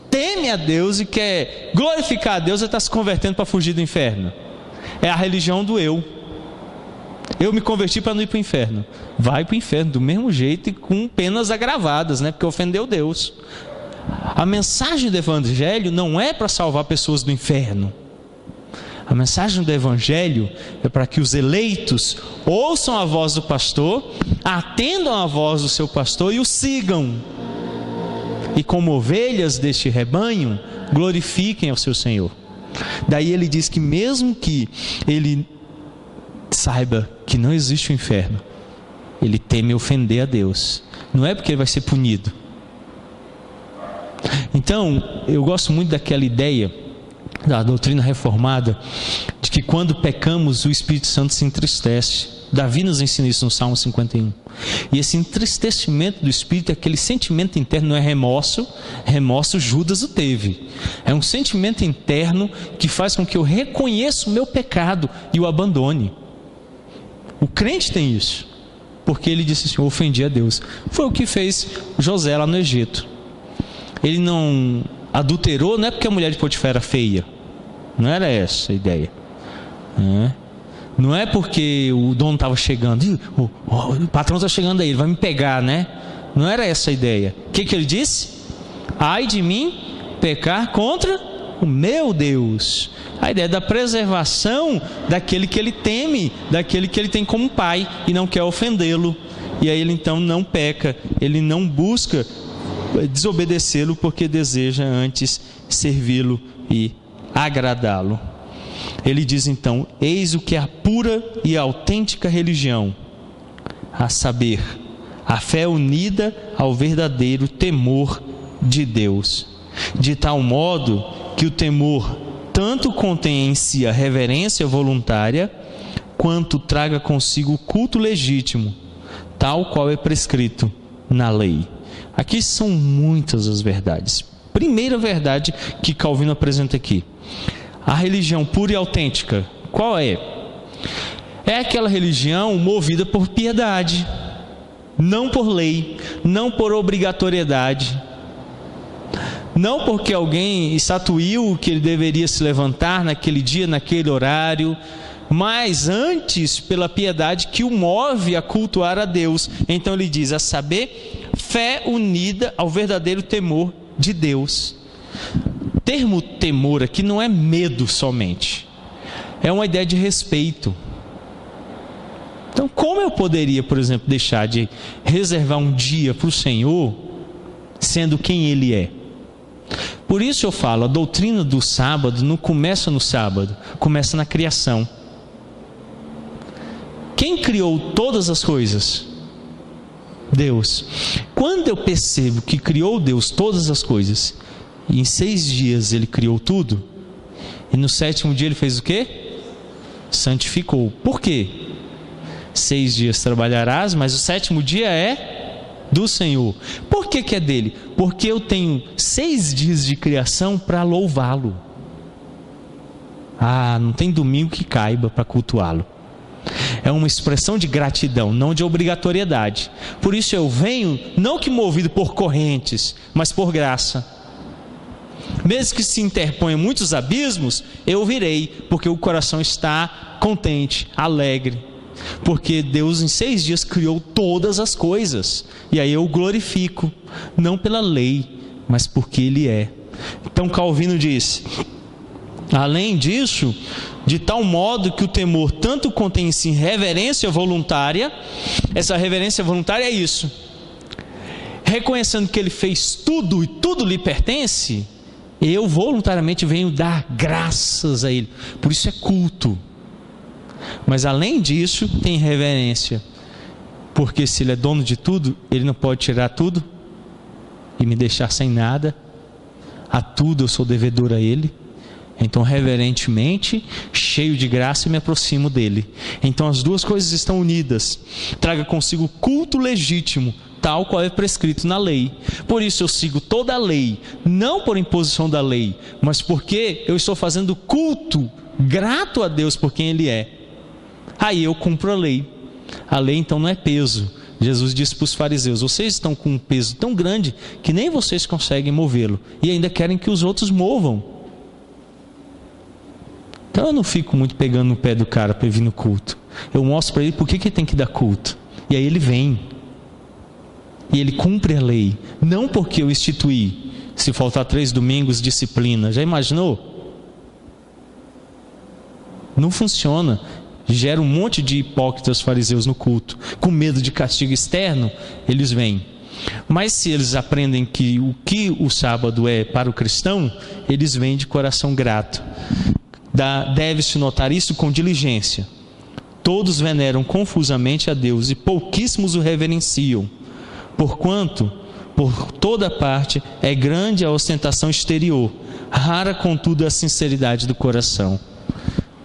teme a Deus e quer glorificar a Deus. Ele está se convertendo para fugir do inferno. É a religião do eu. Eu me converti para não ir para o inferno. Vai para o inferno do mesmo jeito e com penas agravadas, né? Porque ofendeu Deus. A mensagem do Evangelho não é para salvar pessoas do inferno. A mensagem do Evangelho é para que os eleitos ouçam a voz do pastor, atendam a voz do seu pastor e o sigam. E como ovelhas deste rebanho, glorifiquem ao seu Senhor. Daí ele diz que mesmo que ele saiba que não existe o inferno, ele teme ofender a Deus. Não é porque ele vai ser punido. Então, eu gosto muito daquela ideia da doutrina reformada, de que quando pecamos o Espírito Santo se entristece. Davi nos ensina isso no Salmo 51. E esse entristecimento do Espírito é aquele sentimento interno, não é remorso. Remorso Judas o teve. É um sentimento interno que faz com que eu reconheça o meu pecado e o abandone. O crente tem isso, porque ele disse assim: eu ofendi a Deus. Foi o que fez José lá no Egito. Ele não adulterou, não é porque a mulher de Potifar era feia. Não era essa a ideia. Não é porque o dono estava chegando, o patrão está chegando aí, ele vai me pegar, né? Não era essa a ideia. O que ele disse? Ai de mim, pecar contra o meu Deus. A ideia da preservação daquele que ele teme, daquele que ele tem como pai e não quer ofendê-lo. E aí ele então não peca, ele não busca desobedecê-lo porque deseja antes servi-lo e agradá-lo. ele diz então: eis o que é a pura e autêntica religião, a saber, a fé unida ao verdadeiro temor de Deus, de tal modo que o temor tanto contém em si a reverência voluntária, quanto traga consigo o culto legítimo, tal qual é prescrito na lei. Aqui são muitas as verdades. Primeira verdade que Calvino apresenta aqui: a religião pura e autêntica, qual é? É aquela religião movida por piedade, não por lei, não por obrigatoriedade, não porque alguém estatuiu que ele deveria se levantar naquele dia, naquele horário, mas antes pela piedade que o move a cultuar a Deus. Então ele diz: a saber, fé unida ao verdadeiro temor de Deus. O termo temor aqui não é medo somente, é uma ideia de respeito. Então, como eu poderia, por exemplo, deixar de reservar um dia para o Senhor, sendo quem Ele é? Por isso eu falo, a doutrina do sábado não começa no sábado, começa na criação. Quem criou todas as coisas? Deus. Quando eu percebo que criou Deus todas as coisas, e em 6 dias Ele criou tudo, e no 7º dia Ele fez o quê? Santificou. Por quê? 6 dias trabalharás, mas o 7º dia é do Senhor. Por que é dele? Porque eu tenho 6 dias de criação para louvá-lo. Não tem domingo que caiba para cultuá-lo. É uma expressão de gratidão, não de obrigatoriedade. Por isso eu venho, não que movido por correntes, mas por graça. Mesmo que se interponham muitos abismos, eu virei, porque o coração está contente, alegre. Porque Deus em 6 dias criou todas as coisas, e aí eu o glorifico, não pela lei, mas porque Ele é. Então Calvino diz: além disso, de tal modo que o temor tanto contém em si reverência voluntária. Essa reverência voluntária é isso: reconhecendo que Ele fez tudo e tudo lhe pertence, eu voluntariamente venho dar graças a Ele. Por isso é culto. Mas além disso, tem reverência, porque se Ele é dono de tudo, Ele não pode tirar tudo e me deixar sem nada. A tudo eu sou devedor a Ele. Então reverentemente, cheio de graça, eu me aproximo dEle. Então as duas coisas estão unidas. Traga consigo culto legítimo, tal qual é prescrito na lei. Por isso eu sigo toda a lei, não por imposição da lei, mas porque eu estou fazendo culto grato a Deus por quem Ele é. Aí eu cumpro a lei. A lei então não é peso. Jesus disse para os fariseus: vocês estão com um peso tão grande que nem vocês conseguem movê-lo, e ainda querem que os outros movam. Então eu não fico muito pegando no pé do cara para ele vir no culto. Eu mostro para ele por que ele tem que dar culto, e aí ele vem, e ele cumpre a lei. Não porque eu instituí, se faltar 3 domingos, disciplina. Já imaginou? Não funciona. Gera um monte de hipócritas fariseus no culto. Com medo de castigo externo, eles vêm. Mas se eles aprendem que o sábado é para o cristão, eles vêm de coração grato. Deve-se notar isso com diligência. Todos veneram confusamente a Deus e pouquíssimos o reverenciam. Porquanto, por toda parte, é grande a ostentação exterior, rara contudo a sinceridade do coração.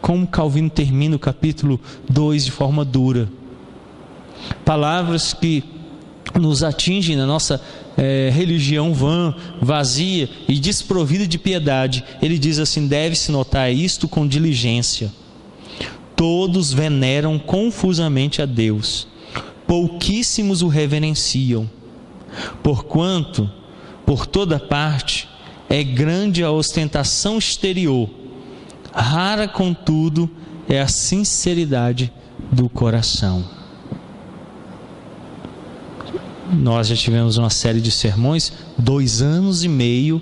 Como Calvino termina o capítulo 2 de forma dura. Palavras que nos atingem na nossa religião vã, vazia e desprovida de piedade. Ele diz assim: deve-se notar isto com diligência. Todos veneram confusamente a Deus, pouquíssimos o reverenciam. Porquanto, por toda parte, é grande a ostentação exterior, rara, contudo, é a sinceridade do coração. Nós já tivemos uma série de sermões, 2 anos e meio,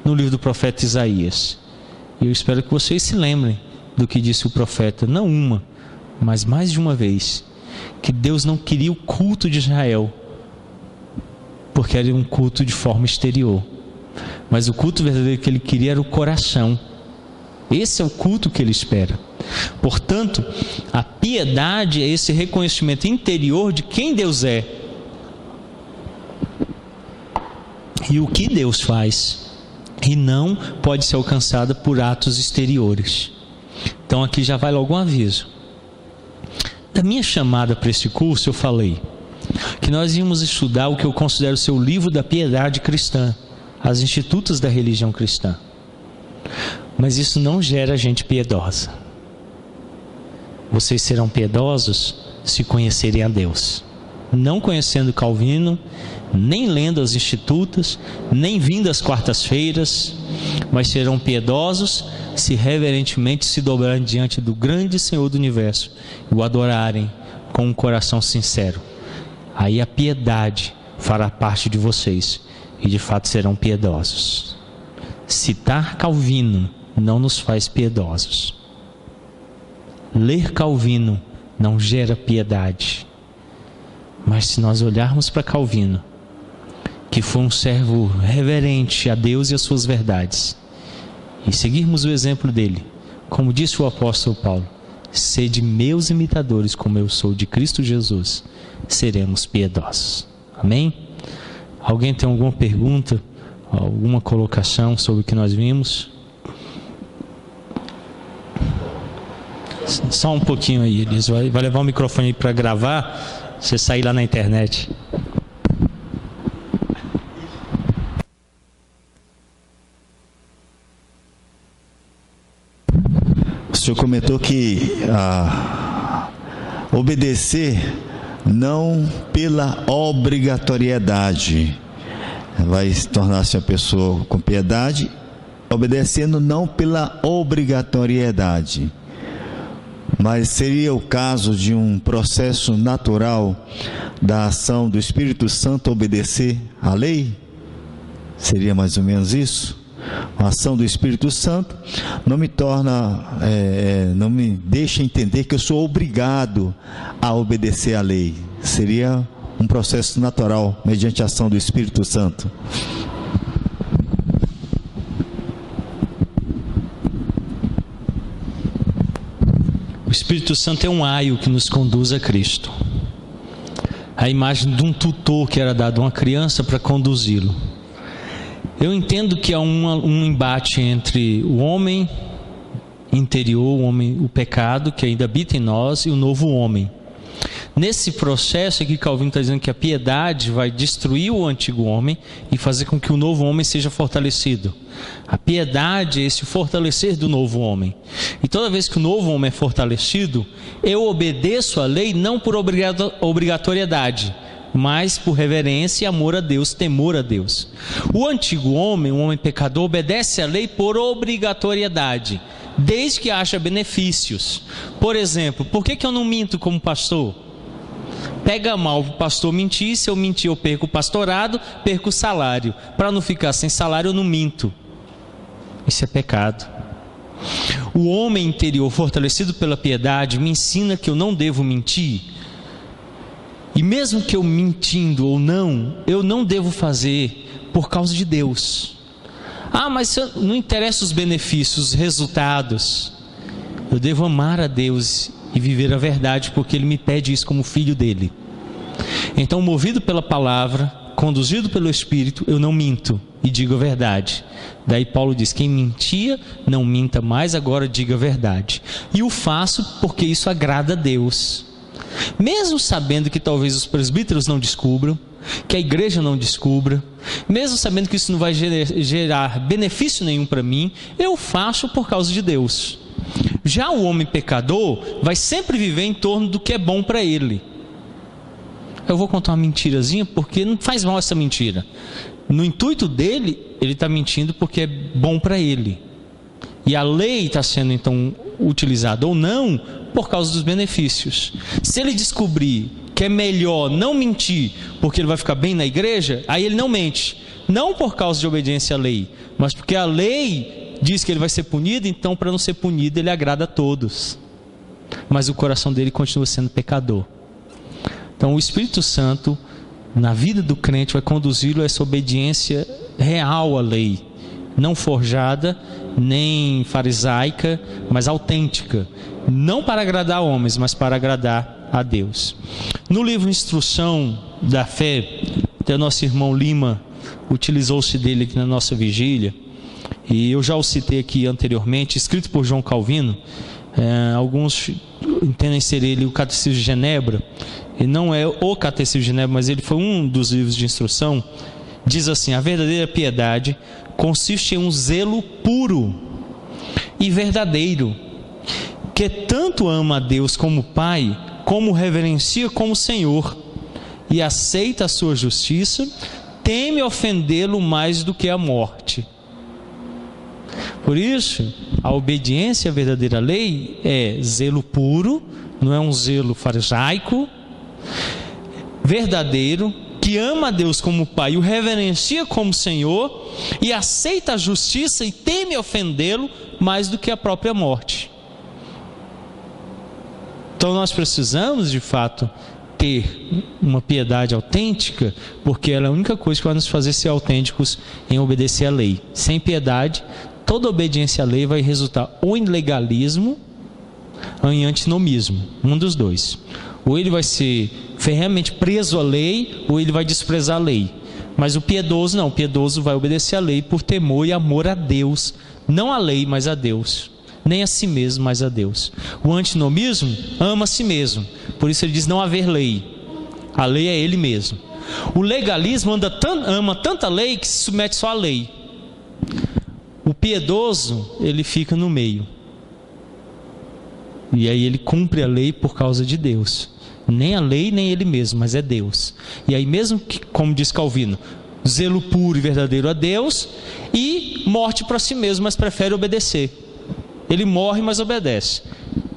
no livro do profeta Isaías. E eu espero que vocês se lembrem do que disse o profeta, não uma, mas mais de uma vez, que Deus não queria o culto de Israel, porque era um culto de forma exterior. Mas o culto verdadeiro que Ele queria era o coração. Esse é o culto que Ele espera. Portanto, a piedade é esse reconhecimento interior de quem Deus é e o que Deus faz, e não pode ser alcançada por atos exteriores. Então aqui já vai logo um aviso. Da minha chamada para esse curso eu falei que nós íamos estudar o que eu considero ser o livro da piedade cristã, as institutas da religião cristã. Mas isso não gera gente piedosa. Vocês serão piedosos se conhecerem a Deus. Não conhecendo Calvino, nem lendo as institutas, nem vindo às quartas-feiras, mas serão piedosos se reverentemente se dobrarem diante do grande Senhor do Universo e o adorarem com um coração sincero. Aí a piedade fará parte de vocês e de fato serão piedosos. Citar Calvino não nos faz piedosos. Ler Calvino não gera piedade. Mas se nós olharmos para Calvino, que foi um servo reverente a Deus e às suas verdades, e seguirmos o exemplo dele, como disse o apóstolo Paulo, sede meus imitadores como eu sou de Cristo Jesus, seremos piedosos. Amém? Alguém tem alguma pergunta, alguma colocação sobre o que nós vimos? Só um pouquinho aí, Elias. Vai levar o microfone aí para gravar, você sair lá na internet. O senhor comentou que obedecer não pela obrigatoriedade, vai tornar-se uma pessoa com piedade, obedecendo não pela obrigatoriedade. Mas seria o caso de um processo natural da ação do Espírito Santo obedecer à lei? Seria mais ou menos isso? A ação do Espírito Santo não me torna, não me deixa entender que eu sou obrigado a obedecer à lei. Seria um processo natural mediante a ação do Espírito Santo. O Espírito Santo é um aio que nos conduz a Cristo. A imagem de um tutor que era dado a uma criança para conduzi-lo. Eu entendo que há um embate entre o homem interior, o pecado que ainda habita em nós, e o novo homem. Nesse processo é que Calvino está dizendo que a piedade vai destruir o antigo homem e fazer com que o novo homem seja fortalecido. A piedade é esse fortalecer do novo homem. E toda vez que o novo homem é fortalecido, eu obedeço à lei não por obrigatoriedade, mas por reverência e amor a Deus, temor a Deus. O antigo homem, o homem pecador, obedece à lei por obrigatoriedade, desde que acha benefícios. Por exemplo, por que eu não minto como pastor? Pega mal o pastor mentir, se eu mentir eu perco o pastorado, perco o salário. Para não ficar sem salário eu não minto. Isso é pecado. O homem interior fortalecido pela piedade me ensina que eu não devo mentir. E mesmo que eu mentindo ou não, eu não devo fazer por causa de Deus. Ah, mas não interessa os benefícios, os resultados. Eu devo amar a Deus e viver a verdade, porque Ele me pede isso como filho dEle. Então, movido pela palavra, conduzido pelo Espírito, eu não minto e digo a verdade. Daí Paulo diz, quem mentia, não minta mais, agora diga a verdade. E o faço porque isso agrada a Deus. Mesmo sabendo que talvez os presbíteros não descubram, que a igreja não descubra, mesmo sabendo que isso não vai gerar benefício nenhum para mim, eu faço por causa de Deus. Já o homem pecador vai sempre viver em torno do que é bom para ele. Eu vou contar uma mentirazinha porque não faz mal essa mentira. No intuito dele, ele está mentindo porque é bom para ele. E a lei está sendo então utilizada ou não por causa dos benefícios. Se ele descobrir que é melhor não mentir porque ele vai ficar bem na igreja, aí ele não mente. Não por causa de obediência à lei, mas porque a lei diz que ele vai ser punido, então para não ser punido ele agrada a todos. Mas o coração dele continua sendo pecador. Então o Espírito Santo, na vida do crente, vai conduzi-lo a essa obediência real à lei. não forjada, nem farisaica, mas autêntica, não para agradar homens, mas para agradar a Deus. No livro Instrução da Fé, até o nosso irmão Lima utilizou-se dele aqui na nossa vigília, e eu já o citei aqui anteriormente, escrito por João Calvino. Alguns entendem ser ele o Catecismo de Genebra, e não é o Catecismo de Genebra, mas ele foi um dos livros de instrução. Diz assim: a verdadeira piedade consiste em um zelo puro e verdadeiro, que tanto ama a Deus como Pai, como reverencia como Senhor, e aceita a sua justiça, teme ofendê-lo mais do que a morte. Por isso, a obediência à verdadeira lei é zelo puro, não é um zelo farisaico, verdadeiro, que ama a Deus como Pai, o reverencia como Senhor, e aceita a justiça e teme ofendê-lo mais do que a própria morte. Então nós precisamos, de fato, ter uma piedade autêntica, porque ela é a única coisa que vai nos fazer ser autênticos em obedecer à lei. Sem piedade, toda obediência à lei vai resultar ou em legalismo ou em antinomismo, um dos dois. Ou ele vai ser ferrenhamente preso à lei, ou ele vai desprezar a lei. Mas o piedoso não, o piedoso vai obedecer à lei por temor e amor a Deus, não à lei, mas a Deus, nem a si mesmo, mas a Deus. O antinomismo ama a si mesmo, por isso ele diz não haver lei, a lei é ele mesmo. O legalismo ama tanta lei que se submete só à lei. O piedoso, ele fica no meio, e aí ele cumpre a lei por causa de Deus. Nem a lei, nem ele mesmo, mas é Deus. E aí mesmo que, como diz Calvino, zelo puro e verdadeiro a Deus, e morte para si mesmo, mas prefere obedecer. Ele morre, mas obedece.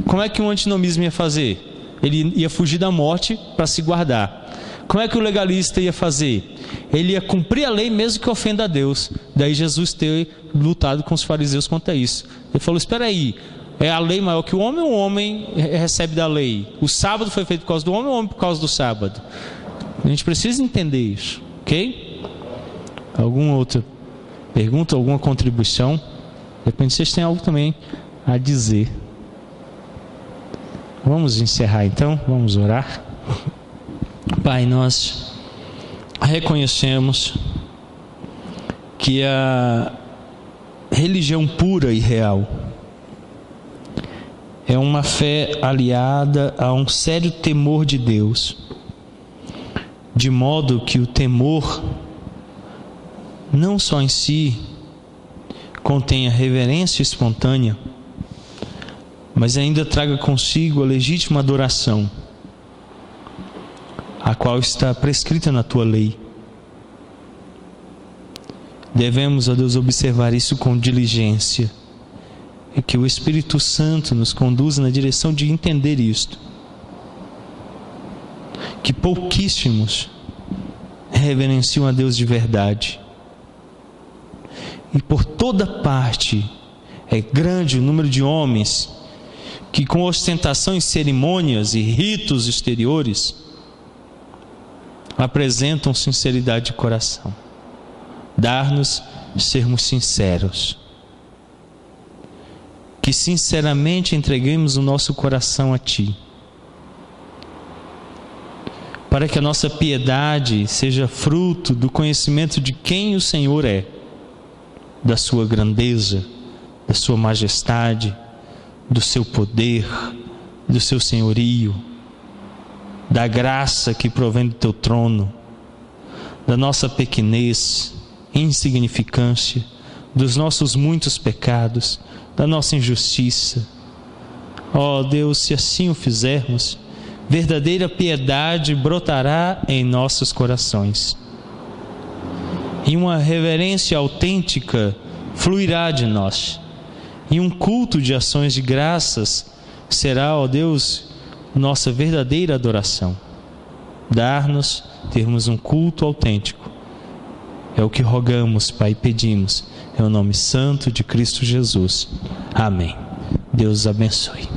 Como é que um antinomismo ia fazer? Ele ia fugir da morte para se guardar. Como é que o legalista ia fazer? Ele ia cumprir a lei mesmo que ofenda a Deus. Daí Jesus ter lutado com os fariseus contra isso. Ele falou: espera aí, é a lei maior que o homem recebe da lei. O sábado foi feito por causa do homem, o homem por causa do sábado. A gente precisa entender isso, ok? Alguma outra pergunta, alguma contribuição? De repente vocês têm algo também a dizer. Vamos encerrar então, vamos orar. Pai, nós reconhecemos que a religião pura e real é uma fé aliada a um sério temor de Deus, de modo que o temor não só em si contenha reverência espontânea, mas ainda traga consigo a legítima adoração, a qual está prescrita na tua lei. Devemos, ó Deus, observar isso com diligência, e que o Espírito Santo nos conduza na direção de entender isto. Que pouquíssimos reverenciam a Deus de verdade, e por toda parte é grande o número de homens que, com ostentação em cerimônias e ritos exteriores, apresentam sinceridade de coração. Dar-nos sermos sinceros, que sinceramente entreguemos o nosso coração a Ti, para que a nossa piedade seja fruto do conhecimento de quem o Senhor é, da sua grandeza, da sua majestade, do seu poder, do seu senhorio, da graça que provém do teu trono, da nossa pequenez, insignificância, dos nossos muitos pecados, da nossa injustiça. Ó Deus, se assim o fizermos, verdadeira piedade brotará em nossos corações, e uma reverência autêntica fluirá de nós, e um culto de ações de graças será, ó Deus, nossa verdadeira adoração. Dar-nos, termos um culto autêntico, é o que rogamos, Pai, e pedimos, em nome santo de Cristo Jesus. Amém. Deus os abençoe.